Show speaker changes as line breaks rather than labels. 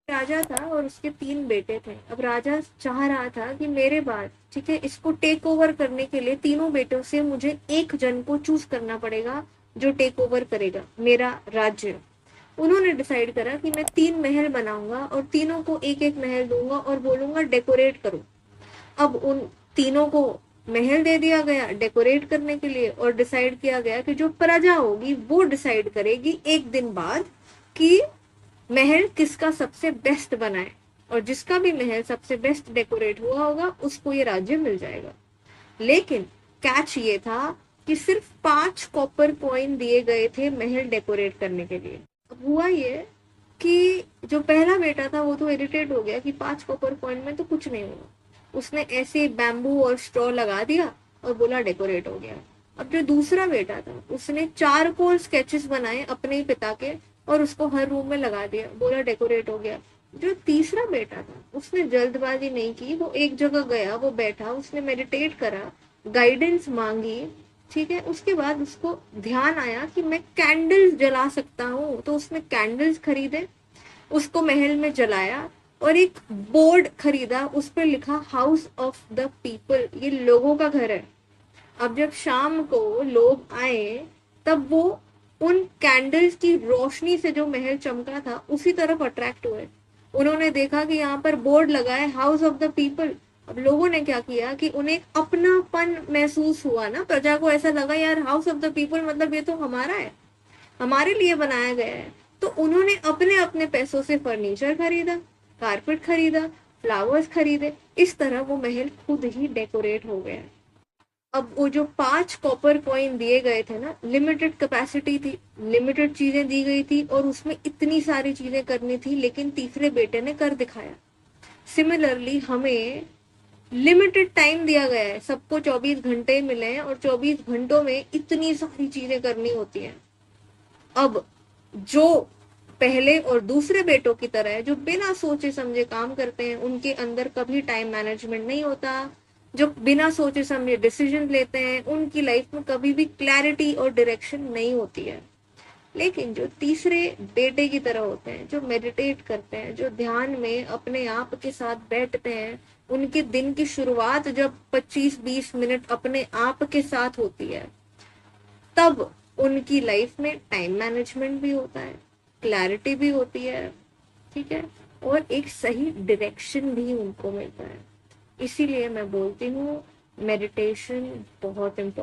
राजा था और उसके 3 बेटे थे। अब राजा चाह रहा था कि मेरे बाद, ठीक है, इसको टेक ओवर करने के लिए तीनों बेटों से मुझे एक जन को चूज करना पड़ेगा जो टेक ओवर करेगा मेरा राज्य। उन्होंने डिसाइड करा कि मैं 3 महल बनाऊंगा और तीनों को एक एक महल दूंगा और बोलूंगा डेकोरेट करो। अब उन तीनों को महल दे दिया गया डेकोरेट करने के लिए, और डिसाइड किया गया कि जो प्रजा होगी वो डिसाइड करेगी एक दिन बाद कि महल किसका सबसे बेस्ट बना है, और जिसका भी महल सबसे बेस्ट डेकोरेट हुआ होगा उसको ये राज्य मिल जाएगा। लेकिन कैच ये था कि सिर्फ 5 कॉपर कॉइन दिए गए थे महल डेकोरेट करने के लिए। अब हुआ ये कि जो पहला बेटा था वो तो इरिटेट हो गया कि 5 कॉपर कॉइन में तो कुछ नहीं होगा। उसने ऐसे बैम्बू और स्ट्रॉ लगा दिया और बोला डेकोरेट हो गया। अब जो दूसरा बेटा था उसने 4 कोल स्केचेस बनाए अपने ही पिता के और उसको हर रूम में लगा दिया, बोला डेकोरेट हो गया। जो तीसरा बेटा था उसने जल्दबाजी नहीं की, वो एक जगह गया, वो बैठा, उसने मेडिटेट करा, गाइडेंस मांगी, ठीक है। उसके बाद उसको ध्यान आया कि मैं कैंडल्स जला सकता हूँ, तो उसने कैंडल्स खरीदे, उसको महल में जलाया और एक बोर्ड खरीदा, उस पर लिखा हाउस ऑफ द पीपल, ये लोगों का घर है। अब जब शाम को लोग आए तब वो उन कैंडल्स की रोशनी से जो महल चमका था उसी तरफ अट्रैक्ट हुए। उन्होंने देखा कि यहाँ पर बोर्ड लगा है हाउस ऑफ द पीपल। अब लोगों ने क्या किया कि उन्हें अपनापन महसूस हुआ ना, प्रजा को ऐसा लगा यार हाउस ऑफ द पीपल मतलब ये तो हमारा है, हमारे लिए बनाया गया है। तो उन्होंने अपने अपने पैसों से फर्नीचर खरीदा, कारपेट खरीदा, फ्लावर्स खरीदे, इस तरह वो महल खुद ही डेकोरेट हो गया। अब वो जो 5 कॉपर कॉइन दिए गए थे ना, लिमिटेड कैपेसिटी थी, लिमिटेड चीजें दी गई थी और उसमें इतनी सारी चीजें करनी थी, लेकिन तीसरे बेटे ने कर दिखाया। सिमिलरली हमें लिमिटेड टाइम दिया गया है, सबको 24 घंटे मिले हैं और 24 घंटों में इतनी सारी चीजें करनी होती हैं। अब जो पहले और दूसरे बेटों की तरह है, जो बिना सोचे समझे काम करते हैं, उनके अंदर कभी टाइम मैनेजमेंट नहीं होता। जो बिना सोचे समझे डिसीजन लेते हैं उनकी लाइफ में कभी भी क्लैरिटी और डायरेक्शन नहीं होती है। लेकिन जो तीसरे बेटे की तरह होते हैं, जो मेडिटेट करते हैं, जो ध्यान में अपने आप के साथ बैठते हैं, उनके दिन की शुरुआत जब 25-20 मिनट अपने आप के साथ होती है, तब उनकी लाइफ में टाइम मैनेजमेंट भी होता है, क्लैरिटी भी होती है, ठीक है, और एक सही डायरेक्शन भी उनको मिलता है। इसीलिए मैं बोलती हूँ मेडिटेशन बहुत इम्पोर्टेंट